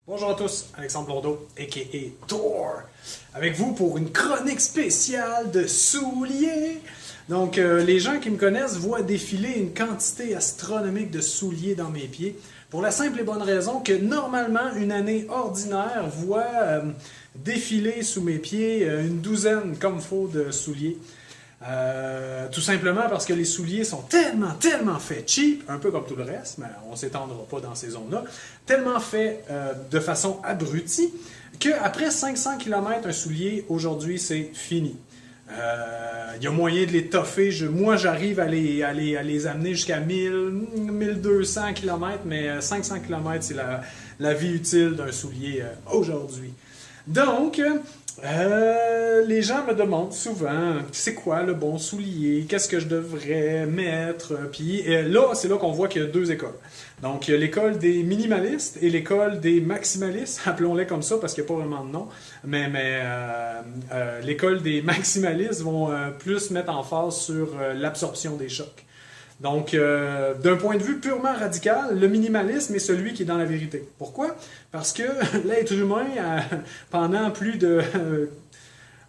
Bonjour à tous, Alexandre Blondeau, a.k.a. Thor, avec vous pour une chronique spéciale de souliers. Donc, les gens qui me connaissent voient défiler une quantité astronomique de souliers dans mes pieds, pour la simple et bonne raison que normalement, une année ordinaire voit défiler sous mes pieds une douzaine, comme faut, de souliers. Tout simplement parce que les souliers sont tellement faits cheap, un peu comme tout le reste, mais on ne s'étendra pas dans ces zones-là, tellement faits de façon abrutie, qu'après 500 km, un soulier, aujourd'hui, c'est fini. Il y a moyen de les toffer. Moi, j'arrive à les amener jusqu'à 1200 km, mais 500 km, c'est la vie utile d'un soulier aujourd'hui. Donc, les gens me demandent souvent, c'est quoi le bon soulier, qu'est-ce que je devrais mettre, puis là, c'est là qu'on voit qu'il y a deux écoles. Donc, il y a l'école des minimalistes et l'école des maximalistes, appelons-les comme ça parce qu'il n'y a pas vraiment de nom, mais l'école des maximalistes vont plus mettre en phase sur l'absorption des chocs. Donc, d'un point de vue purement radical, le minimalisme est celui qui est dans la vérité. Pourquoi? Parce que l'être humain, pendant plus de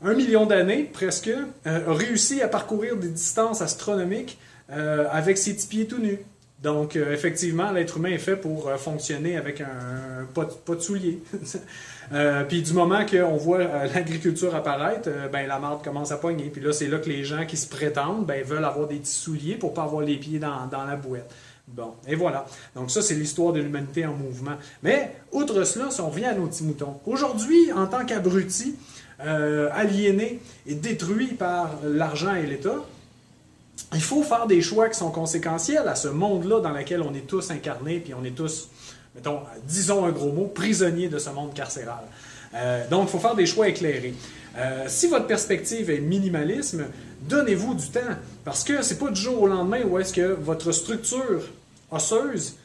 1 million d'années, presque, a réussi à parcourir des distances astronomiques avec ses petits pieds tout nus. Donc, effectivement, l'être humain est fait pour fonctionner avec pas de souliers. Puis du moment qu'on voit l'agriculture apparaître, la marde commence à pogner. Puis là, c'est là que les gens qui se prétendent veulent avoir des petits souliers pour ne pas avoir les pieds dans la bouette. Bon, et voilà. Donc ça, c'est l'histoire de l'humanité en mouvement. Mais, outre cela, si on revient à nos petits moutons, aujourd'hui, en tant qu'abrutis, aliénés et détruits par l'argent et l'État, il faut faire des choix qui sont conséquentiels à ce monde-là dans lequel on est tous incarnés, puis on est tous, mettons, disons un gros mot, prisonniers de ce monde carcéral. Donc, il faut faire des choix éclairés. Si votre perspective est minimalisme, donnez-vous du temps, parce que c'est pas du jour au lendemain où est-ce que votre structure osseuse,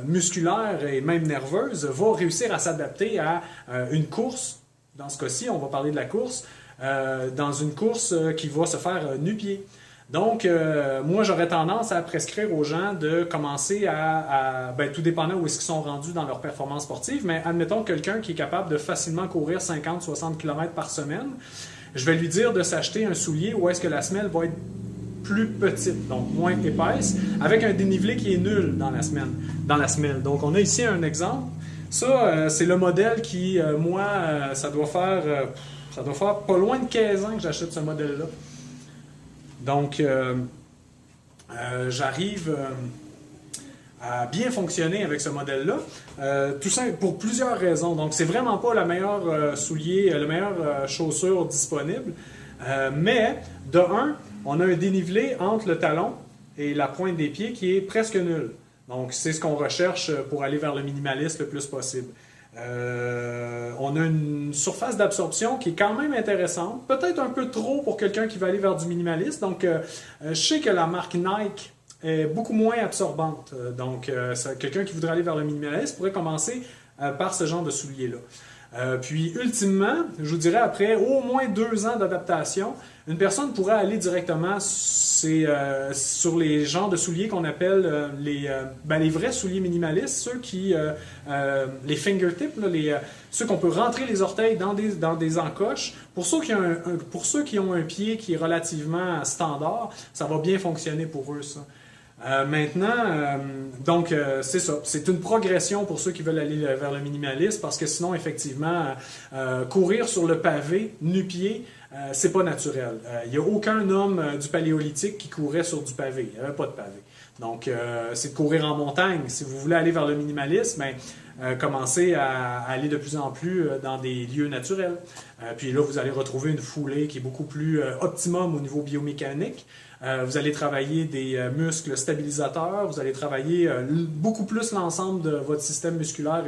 musculaire et même nerveuse va réussir à s'adapter à une course. Dans ce cas-ci, on va parler de la course, dans une course qui va se faire nu-pied. Donc, moi, j'aurais tendance à prescrire aux gens de commencer tout dépendant où est-ce qu'ils sont rendus dans leur performance sportive, mais admettons quelqu'un qui est capable de facilement courir 50-60 km par semaine, je vais lui dire de s'acheter un soulier où est-ce que la semelle va être plus petite, donc moins épaisse, avec un dénivelé qui est nul dans la semelle. Donc, on a ici un exemple. Ça, c'est le modèle qui, moi, ça doit faire pas loin de 15 ans que j'achète ce modèle-là. Donc, j'arrive à bien fonctionner avec ce modèle-là, tout simple pour plusieurs raisons. Donc, c'est vraiment pas la meilleure soulier, la meilleure chaussure disponible, mais de un, on a un dénivelé entre le talon et la pointe des pieds qui est presque nul. Donc, c'est ce qu'on recherche pour aller vers le minimaliste le plus possible. On a une surface d'absorption qui est quand même intéressante, peut-être un peu trop pour quelqu'un qui va aller vers du minimaliste. Donc, je sais que la marque Nike est beaucoup moins absorbante. Donc, quelqu'un qui voudrait aller vers le minimaliste pourrait commencer par ce genre de souliers-là. Puis, ultimement, je vous dirais, après au moins 2 ans d'adaptation, une personne pourrait aller directement sur les genres de souliers qu'on appelle les vrais souliers minimalistes, ceux qui, les fingertips, là, ceux qu'on peut rentrer les orteils dans des encoches. Pour ceux qui ont un pied qui est relativement standard, ça va bien fonctionner pour eux, ça. Donc, c'est ça. C'est une progression pour ceux qui veulent aller vers le minimalisme, parce que sinon, effectivement, courir sur le pavé, nu-pied, c'est pas naturel. Il n'y a aucun homme du Paléolithique qui courait sur du pavé. Il n'y avait pas de pavé. Donc, c'est de courir en montagne. Si vous voulez aller vers le minimalisme, commencez à aller de plus en plus dans des lieux naturels. Puis là, vous allez retrouver une foulée qui est beaucoup plus optimum au niveau biomécanique. Vous allez travailler des muscles stabilisateurs, vous allez travailler beaucoup plus l'ensemble de votre système musculaire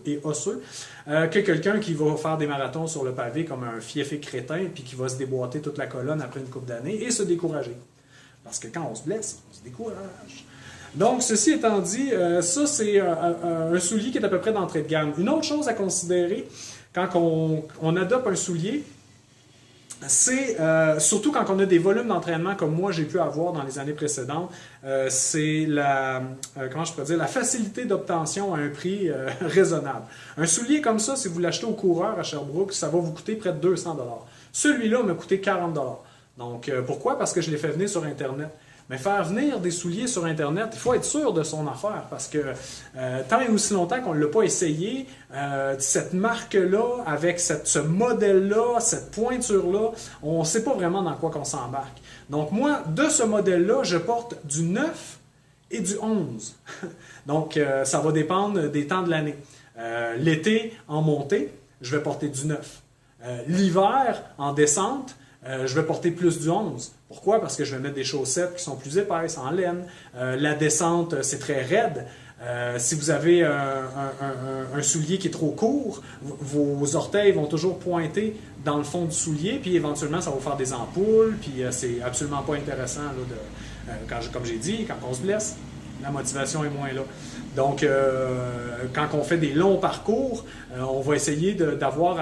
et osseux que quelqu'un qui va faire des marathons sur le pavé comme un fiefé crétin puis qui va se déboîter toute la colonne après une couple d'années et se décourager. Parce que quand on se blesse, on se décourage. Donc, ceci étant dit, ça c'est un soulier qui est à peu près d'entrée de gamme. Une autre chose à considérer quand on adopte un soulier, c'est, surtout quand on a des volumes d'entraînement comme moi j'ai pu avoir dans les années précédentes, c'est comment je pourrais dire, la facilité d'obtention à un prix raisonnable. Un soulier comme ça, si vous l'achetez au coureur à Sherbrooke, ça va vous coûter près de 200 $. Celui-là m'a coûté 40 $. Donc, pourquoi? Parce que je l'ai fait venir sur Internet. Mais faire venir des souliers sur Internet, il faut être sûr de son affaire parce que tant et aussi longtemps qu'on ne l'a pas essayé, cette marque-là, avec ce modèle-là, cette pointure-là, on ne sait pas vraiment dans quoi qu'on s'embarque. Donc moi, de ce modèle-là, je porte du 9 et du 11. Donc ça va dépendre des temps de l'année. L'été, en montée, je vais porter du 9. L'hiver, en descente, je vais porter plus du 11. Pourquoi? Parce que je vais mettre des chaussettes qui sont plus épaisses, en laine. La descente, c'est très raide. Si vous avez un soulier qui est trop court, vos orteils vont toujours pointer dans le fond du soulier, puis éventuellement, ça va vous faire des ampoules, puis c'est absolument pas intéressant, là, comme j'ai dit, quand on se blesse, la motivation est moins là. Donc, quand on fait des longs parcours, on va essayer d'avoir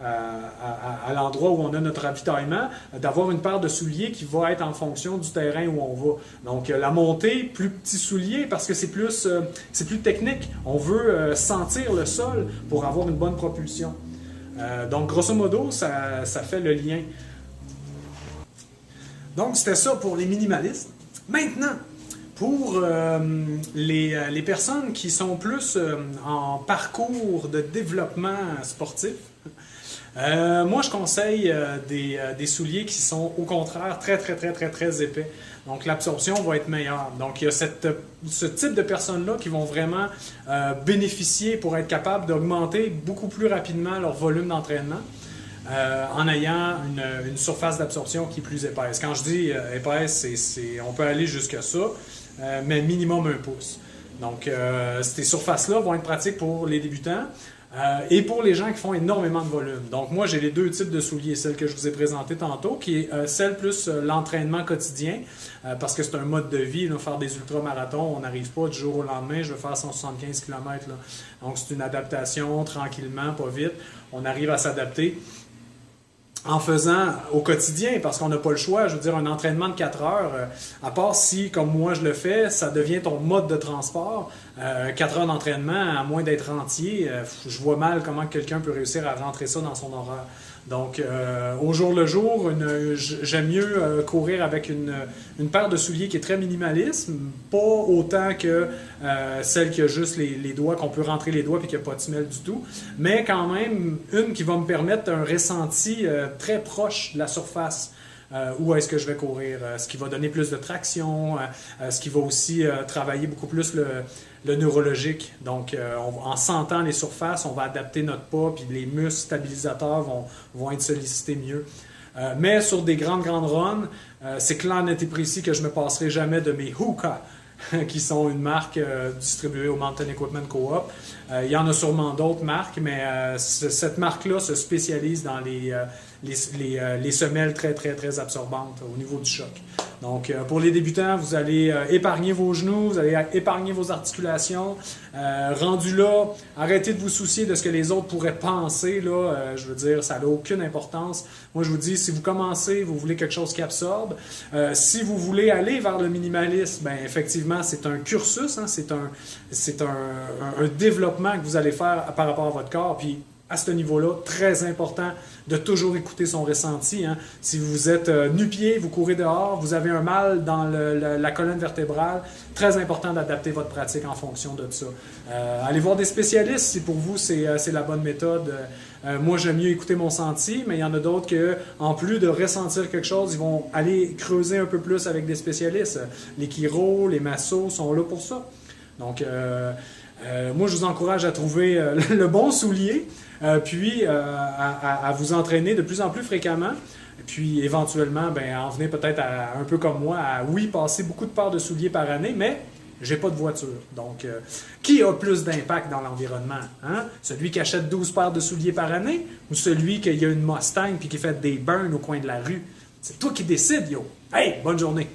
à l'endroit où on a notre ravitaillement, d'avoir une paire de souliers qui va être en fonction du terrain où on va. Donc, la montée, plus petit soulier parce que c'est plus technique. On veut sentir le sol pour avoir une bonne propulsion. Donc, grosso modo, ça fait le lien. Donc, c'était ça pour les minimalistes. Maintenant, pour les personnes qui sont plus en parcours de développement sportif, moi, je conseille des souliers qui sont au contraire très épais. Donc, l'absorption va être meilleure. Donc, il y a ce type de personnes-là qui vont vraiment bénéficier pour être capables d'augmenter beaucoup plus rapidement leur volume d'entraînement en ayant une surface d'absorption qui est plus épaisse. Quand je dis épaisse, on peut aller jusqu'à ça, mais minimum 1 pouce. Donc, ces surfaces-là vont être pratiques pour les débutants. Et pour les gens qui font énormément de volume. Donc moi, j'ai les deux types de souliers. Celle que je vous ai présentée tantôt, qui est celle plus l'entraînement quotidien, parce que c'est un mode de vie. Là, faire des ultramarathons, on n'arrive pas du jour au lendemain, je vais faire 175 km. Là. Donc c'est une adaptation, tranquillement, pas vite. On arrive à s'adapter en faisant au quotidien, parce qu'on n'a pas le choix. Je veux dire, un entraînement de 4 heures, à part si, comme moi je le fais, ça devient ton mode de transport. 4 heures d'entraînement, à moins d'être entier, je vois mal comment quelqu'un peut réussir à rentrer ça dans son horaire. Donc, au jour le jour, j'aime mieux courir avec une paire de souliers qui est très minimaliste, pas autant que celle qui a juste les doigts, qu'on peut rentrer les doigts et qui n'a pas de semelle du tout, mais quand même une qui va me permettre un ressenti très proche de la surface. Où est-ce que je vais courir, ce qui va donner plus de traction, ce qui va aussi travailler beaucoup plus le neurologique. Donc, en sentant les surfaces, on va adapter notre pas, puis les muscles stabilisateurs vont être sollicités mieux. Mais sur des grandes runs, c'est clair, net et précis que je ne me passerai jamais de mes Hoka, qui sont une marque distribuée au Mountain Equipment Co-op. Il y en a sûrement d'autres marques, mais cette marque-là se spécialise dans les semelles très absorbantes au niveau du choc. Donc, pour les débutants, vous allez épargner vos genoux, vous allez épargner vos articulations. Rendu là, arrêtez de vous soucier de ce que les autres pourraient penser. Là, je veux dire, ça n'a aucune importance. Moi, je vous dis, si vous commencez, vous voulez quelque chose qui absorbe. Si vous voulez aller vers le minimalisme, ben effectivement, c'est un cursus, hein, c'est un développement que vous allez faire par rapport à votre corps. Puis, à ce niveau-là, très important de toujours écouter son ressenti. Hein. Si vous êtes nu-pied, vous courez dehors, vous avez un mal dans la colonne vertébrale, très important d'adapter votre pratique en fonction de ça. Allez voir des spécialistes si pour vous c'est la bonne méthode. Moi, j'aime mieux écouter mon senti, mais il y en a d'autres que, en plus de ressentir quelque chose, ils vont aller creuser un peu plus avec des spécialistes. Les chiros, les massos sont là pour ça. Donc, moi, je vous encourage à trouver le bon soulier, puis à vous entraîner de plus en plus fréquemment. Puis éventuellement, en venir peut-être un peu comme moi, à passer beaucoup de paires de souliers par année, mais j'ai pas de voiture. Donc, qui a plus d'impact dans l'environnement? Hein? Celui qui achète 12 paires de souliers par année ou celui qui a une Mustang puis qui fait des burns au coin de la rue? C'est toi qui décides, yo! Hey, bonne journée!